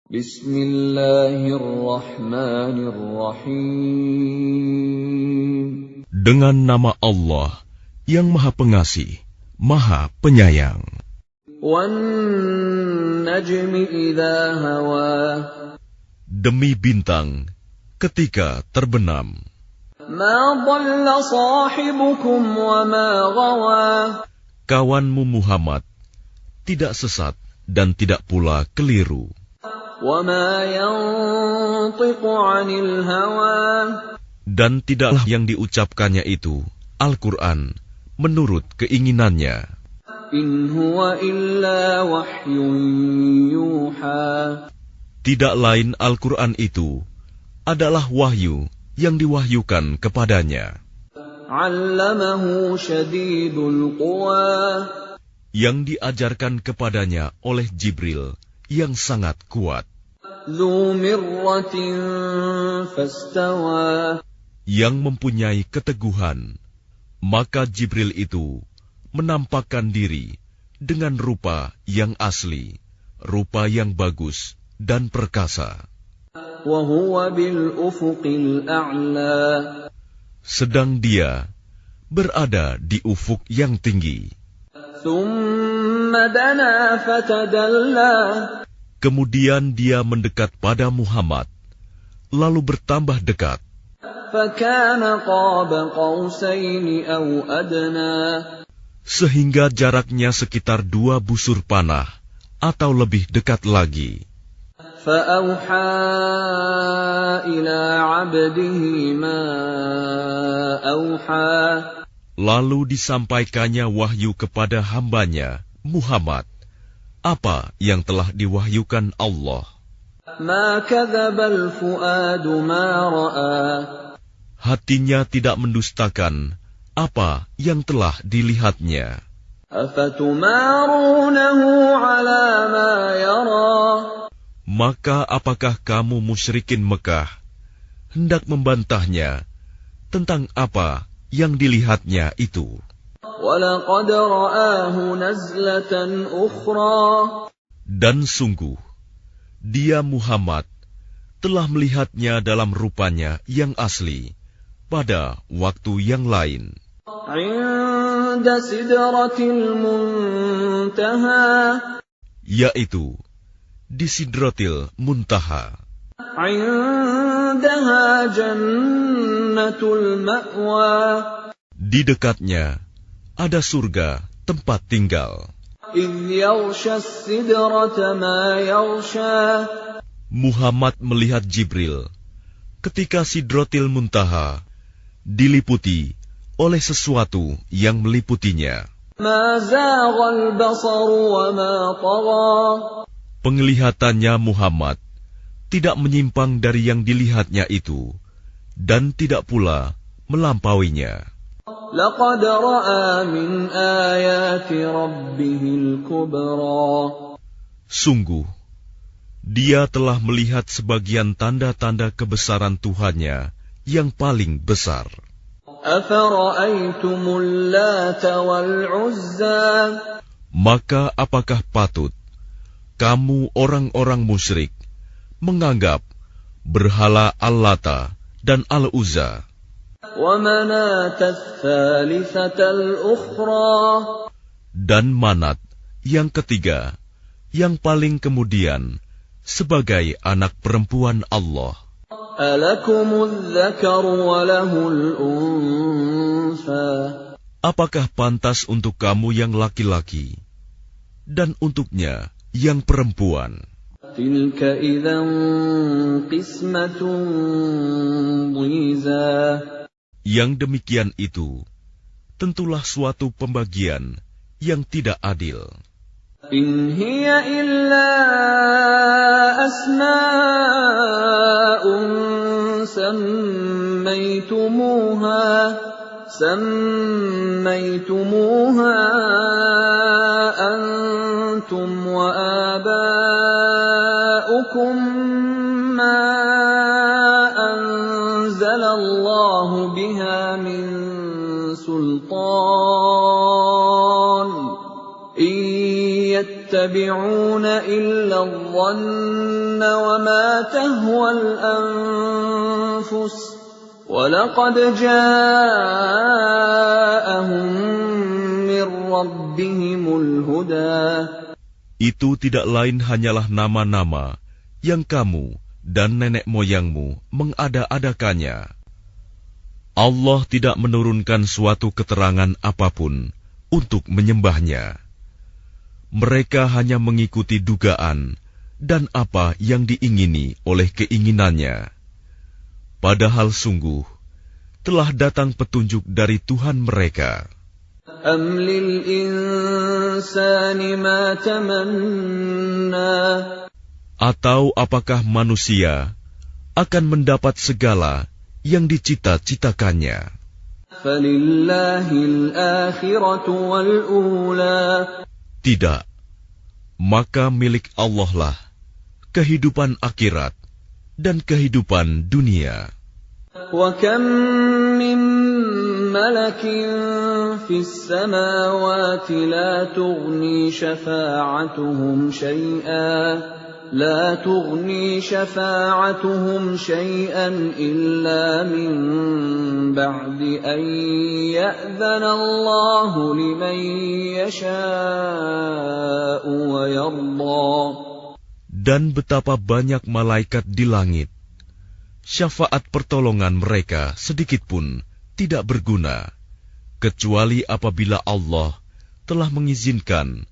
Bismillahirrahmanirrahim. Dengan nama Allah yang Maha Pengasih, Maha Penyayang. Wan-najmi idza hawa. Demi bintang ketika terbenam. Ma dhalla sahibukum wa ma ghawa. Kawanmu Muhammad tidak sesat dan tidak pula keliru. Wa ma yantiqu 'anil hawa. Dan tidaklah yang diucapkannya itu, Al-Quran, menurut keinginannya. In huwa illa wahyun yuha. Tidak lain Al-Quran itu adalah wahyu yang diwahyukan kepadanya. 'Allamahu syadidul quwa. Yang diajarkan kepadanya oleh Jibril yang sangat kuat. Dzu mirratin fastawa. Yang mempunyai keteguhan, maka Jibril itu menampakkan diri dengan rupa yang asli, rupa yang bagus dan perkasa. Wa huwa bil ufuqil a'la. Sedang dia berada di ufuk yang tinggi. Thumma dana fatadalla. Kemudian dia mendekat pada Muhammad, lalu bertambah dekat. Fakana qaba qausaini aw adna. Sehingga jaraknya sekitar 2 busur panah atau lebih dekat lagi. Fa'auha ila 'abdihi ma auha. Lalu disampaikannya wahyu kepada hambanya, Muhammad, apa yang telah diwahyukan Allah. Ma kadzabal fuadu ma ra'a. Hatinya tidak mendustakan apa yang telah dilihatnya. Afatumarunahu 'ala ma yara. Maka apakah kamu musyrikin Mekah hendak membantahnya tentang apa yang dilihatnya itu? Walaqad ra'ahu nazlatan ukhra. Dan sungguh, dia Muhammad telah melihatnya dalam rupanya yang asli pada waktu yang lain. 'Inda sidratil muntaha. Yaitu di Sidratil Muntaha. 'Indaha jannatul ma'wa. Di dekatnya ada surga tempat tinggal. Idh yaghsha as-sidrata ma yaghsha. Muhammad melihat Jibril ketika Sidratil Muntaha diliputi oleh sesuatu yang meliputinya. Ma zaghal basaru wa ma tagha. Penglihatannya Muhammad tidak menyimpang dari yang dilihatnya itu dan tidak pula melampauinya. Laqad ra'a min ayati rabbihil kubra. Sungguh, dia telah melihat sebagian tanda-tanda kebesaran Tuhannya yang paling besar. Afara'aytumul Lata wal Uzza. Maka apakah patut kamu orang-orang musyrik menganggap berhala Al-Lata dan Al-Uzza Wa Manata ats-tsalitsatal ukhra. dan Manat yang ketiga yang paling kemudian sebagai anak perempuan Allah? Alakumudz dzakaru wa lahul untha. Apakah pantas untuk kamu yang laki-laki dan untuknya yang perempuan? Tilka idzan qismatun dhiza. Yang demikian itu tentulah suatu pembagian yang tidak adil. In hiya illa asma'un sammaytumuha antum wa aba'ukum ma anzalallahu biha min sultan. إن يتبعون إلا الظن وما تهوى الأنفس وَلَقَدْ جَاءَهُم مِّن رَّبِّهِمُ الْهُدَىٰ. Itu tidak lain hanyalah nama-nama yang kamu dan nenek moyangmu mengada-adakannya. Allah tidak menurunkan suatu keterangan apapun untuk menyembahnya. Mereka hanya mengikuti dugaan dan apa yang diingini oleh keinginannya. Padahal sungguh telah datang petunjuk dari Tuhan mereka. أَمْ لِلْإِنسَانِ مَا تَمَنَّى. Atau apakah manusia akan mendapat segala yang dicita-citakannya? فَلِلَّهِ الْآخِرَةُ وَالْأُولَى. Tidak, maka milik Allah lah kehidupan akhirat dan kehidupan dunia. وَكَمْ مِنْ مَلَكٍ فِي السَّمَاوَاتِ لَا تُغْنِي شَفَاعَتُهُمْ شَيْئًا إِلَّا مِنْ بَعْدِ أَنْ يَأْذَنَ اللَّهُ لِمَنْ يَشَاءُ وَيَرْضَى. Dan betapa banyak malaikat di langit, syafaat pertolongan mereka sedikitpun tidak berguna, kecuali apabila Allah telah mengizinkan,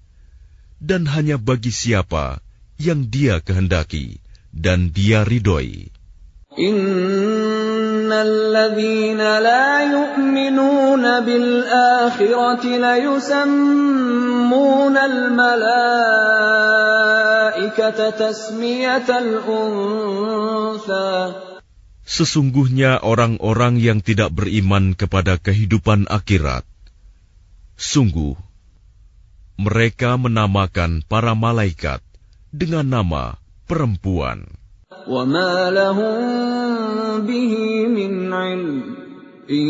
dan hanya bagi siapa yang Dia kehendaki dan Dia ridhoi. Innalladzina la yu'minuna bil akhirati la yusammuna al malaikata tasmiyatal untha. Sesungguhnya orang-orang yang tidak beriman kepada kehidupan akhirat, sungguh mereka menamakan para malaikat dengan nama perempuan. وَمَا لَهُم بِهِ مِنْ عِلْمٍ إِنْ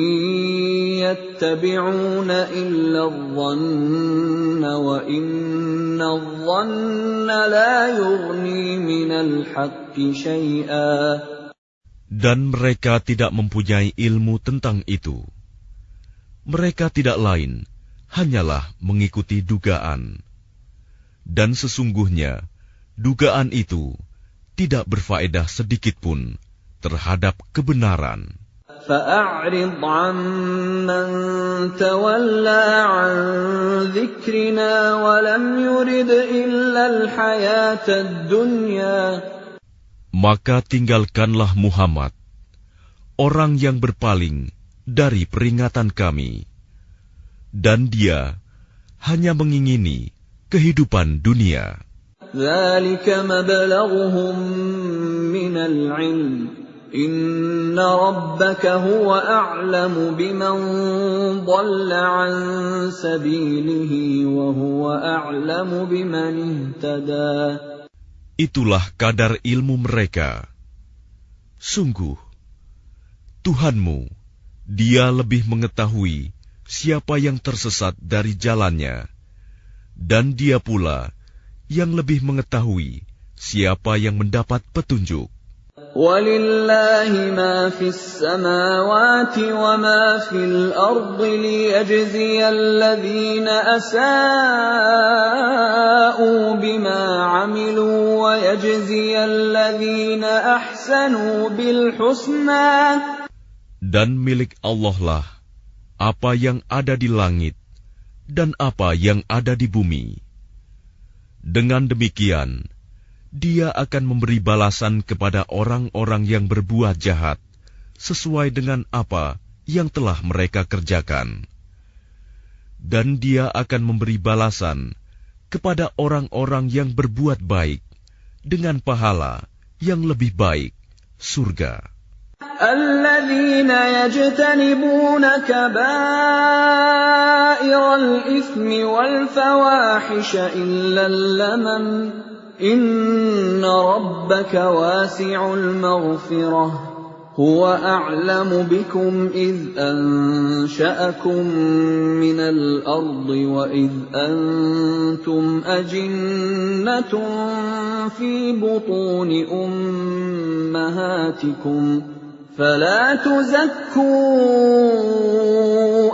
يَتَّبِعُونَ إِلَّا الظَّنَّ وَإِنَّ الظَّنَّ لَا يُغْنِي مِنَ الْحَقِّ شَيْئًا. Dan mereka tidak mempunyai ilmu tentang itu. Mereka tidak lain hanyalah mengikuti dugaan. Dan sesungguhnya dugaan itu tidak berfaedah sedikitpun terhadap kebenaran. فَأَعْرِضْ عَمَّنْ تَوَلَّى عَنْ ذِكْرِنَا وَلَمْ يُرِدْ إِلَّا الْحَيَاةَ الدُّنْيَا. Maka tinggalkanlah Muhammad, orang yang berpaling dari peringatan kami, dan dia hanya mengingini kehidupan dunia. ذَلِكَ مَبْلَغُهُم مِّنَ الْعِلْمِ إِنَّ رَبَّكَ هُوَ أَعْلَمُ بِمَنْ ضَلَّ عَنْ سَبِيلِهِ وَهُوَ أَعْلَمُ بِمَنِ اهْتَدَى. Itulah kadar ilmu mereka. Sungguh, Tuhanmu, Dia lebih mengetahui siapa yang tersesat dari jalannya, dan Dia pula yang lebih mengetahui siapa yang mendapat petunjuk. وَلِلَّهِ مَا فِي السَّمَاوَاتِ وَمَا فِي الْأَرْضِ لِيَجْزِيَ الَّذِينَ أَسَاءُوا بِمَا عَمِلُوا وَيَجْزِيَ الَّذِينَ أَحْسَنُوا بِالْحُسْنَى. Dan milik Allah lah apa yang ada di langit dan apa yang ada di bumi. Dengan demikian, Dia akan memberi balasan kepada orang-orang yang berbuat jahat sesuai dengan apa yang telah mereka kerjakan. Dan Dia akan memberi balasan kepada orang-orang yang berbuat baik dengan pahala yang lebih baik, surga. الَّذِينَ يَجْتَنِبُونَ كَبَائِرَ الْإِثْمِ وَالْفَوَاحِشَ إِلَّا اللَّمَمَ إِنَّ رَبَّكَ وَاسِعُ الْمَغْفِرَةِ هو أعلم بكم إذ أنشأكم من الأرض وإذ أنتم أجنة في بطون أمهاتكم فلا تزكوا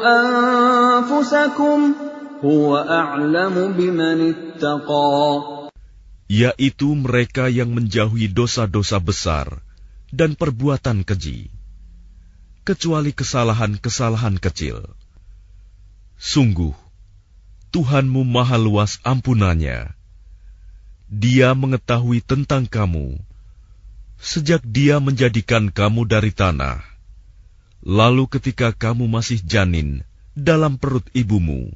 أنفسكم هو أعلم بمن اتقى. Yaitu mereka yang menjauhi dosa-dosa besar dan perbuatan keji, kecuali kesalahan-kesalahan kecil. Sungguh, Tuhanmu maha luas ampunannya. Dia mengetahui tentang kamu, sejak Dia menjadikan kamu dari tanah, lalu ketika kamu masih janin dalam perut ibumu,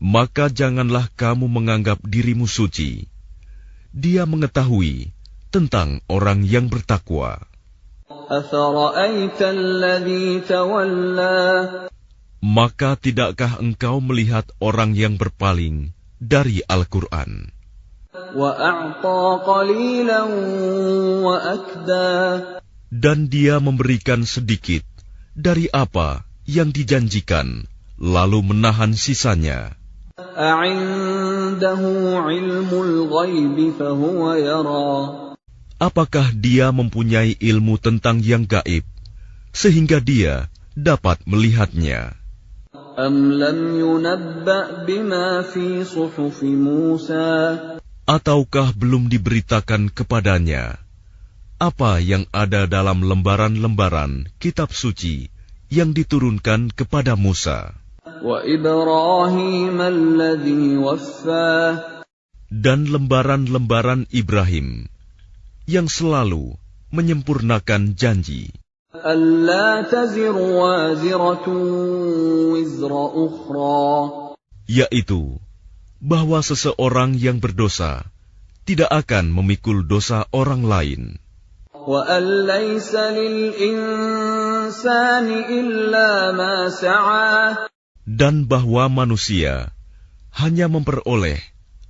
maka janganlah kamu menganggap dirimu suci. Dia mengetahui tentang orang yang bertakwa. Maka tidakkah engkau melihat orang yang berpaling dari Al-Quran? Dan dia memberikan sedikit dari apa yang dijanjikan, lalu menahan sisanya. Apakah dia mempunyai ilmu tentang yang gaib, sehingga dia dapat melihatnya? Ataukah belum diberitakan kepadanya apa yang ada dalam lembaran-lembaran kitab suci yang diturunkan kepada Musa? Dan lembaran-lembaran Ibrahim yang selalu menyempurnakan janji, yaitu bahwa seseorang yang berdosa tidak akan memikul dosa orang lain, dan bahwa manusia hanya memperoleh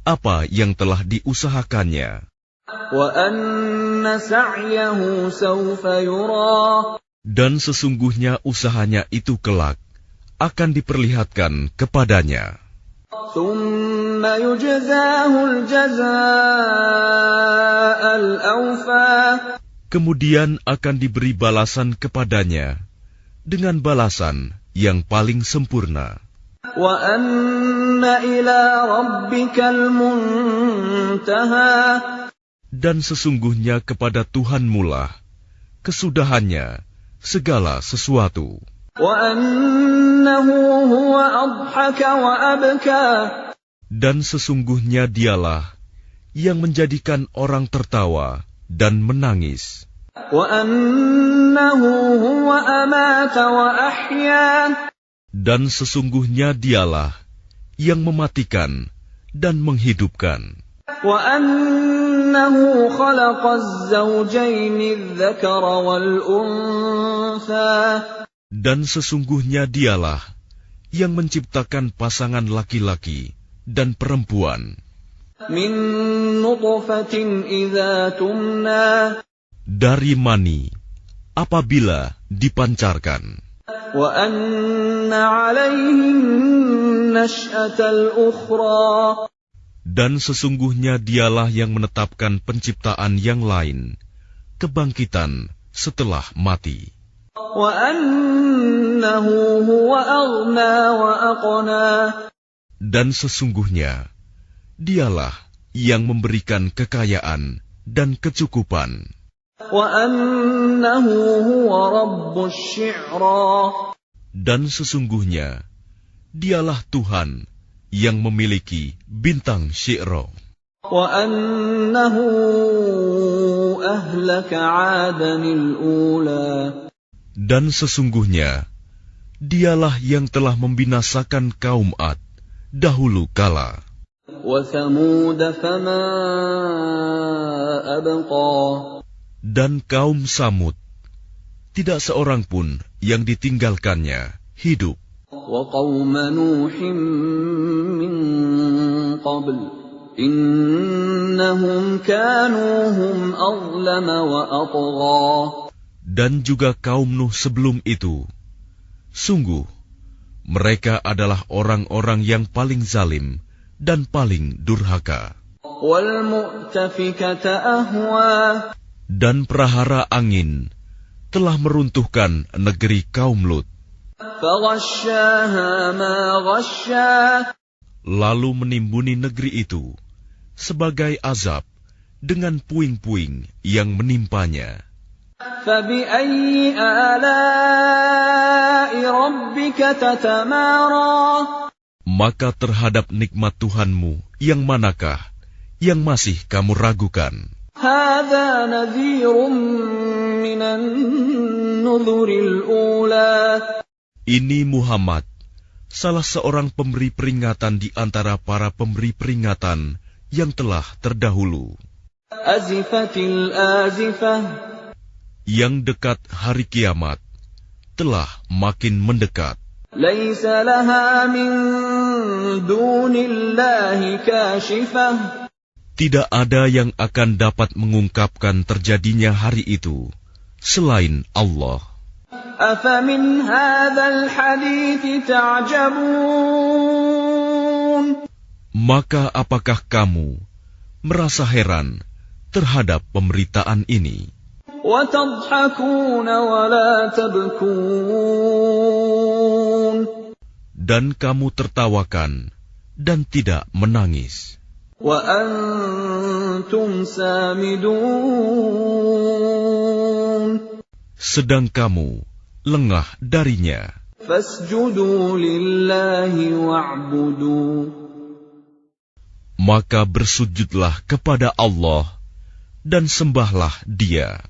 apa yang telah diusahakannya. Dan sesungguhnya usahanya itu kelak akan diperlihatkan kepadanya. Kemudian akan diberi balasan kepadanya dengan balasan yang paling sempurna. Dan sesungguhnya kepada Tuhanmu lah kesudahannya segala sesuatu. Dan sesungguhnya dialah yang menjadikan orang tertawa dan menangis. Dan sesungguhnya dialah yang mematikan dan menghidupkan. Dan sesungguhnya dialah yang menciptakan pasangan laki-laki dan perempuan dari mani apabila dipancarkan. Dan sesungguhnya dialah yang menetapkan penciptaan yang lain, kebangkitan setelah mati. Dan sesungguhnya dialah yang memberikan kekayaan dan kecukupan. Dan sesungguhnya dialah Tuhan yang memiliki bintang Syi'ra. Dan sesungguhnya dialah yang telah membinasakan kaum Ad dahulu kala. Dan kaum Samud, tidak seorang pun yang ditinggalkannya hidup. dan juga kaum Nuh sebelum itu. Sungguh, mereka adalah orang-orang yang paling zalim dan paling durhaka. وَالْمُؤْتَفِكَةَ أَهْوَى Dan prahara angin telah meruntuhkan negeri kaum Lut. فَغَشَّاهَا مَا غَشَّى Lalu menimbuni negeri itu sebagai azab dengan puing-puing yang menimpanya. فَبِأَيِّ آلَاءِ رَبِّكَ تَتَمَارَى Maka terhadap nikmat Tuhanmu yang manakah yang masih kamu ragukan? هَذَا نَذِيرٌ مِّنَ النُّذُرِ الْأُولَى Ini Muhammad, salah seorang pemberi peringatan di antara para pemberi peringatan yang telah terdahulu. أَزِفَتِ الْآزِفَةُ Yang dekat hari kiamat telah makin mendekat. لَيْسَ لَهَا مِن دُونِ اللَّهِ كَاشِفَةٌ Tidak ada yang akan dapat mengungkapkan terjadinya hari itu selain Allah. أَفَمِنْ هَذَا الْحَدِيثِ تَعْجَبُونَ Maka apakah kamu merasa heran terhadap pemberitaan ini? وَتَضْحَكُونَ وَلَا تَبْكُونَ Dan kamu tertawakan dan tidak menangis. وَأَنْتُمْ سَامِدُونَ Sedang kamu lengah darinya. فَاسْجُدُوا لِلَّهِ وَاعْبُدُوا Maka bersujudlah kepada Allah dan sembahlah Dia.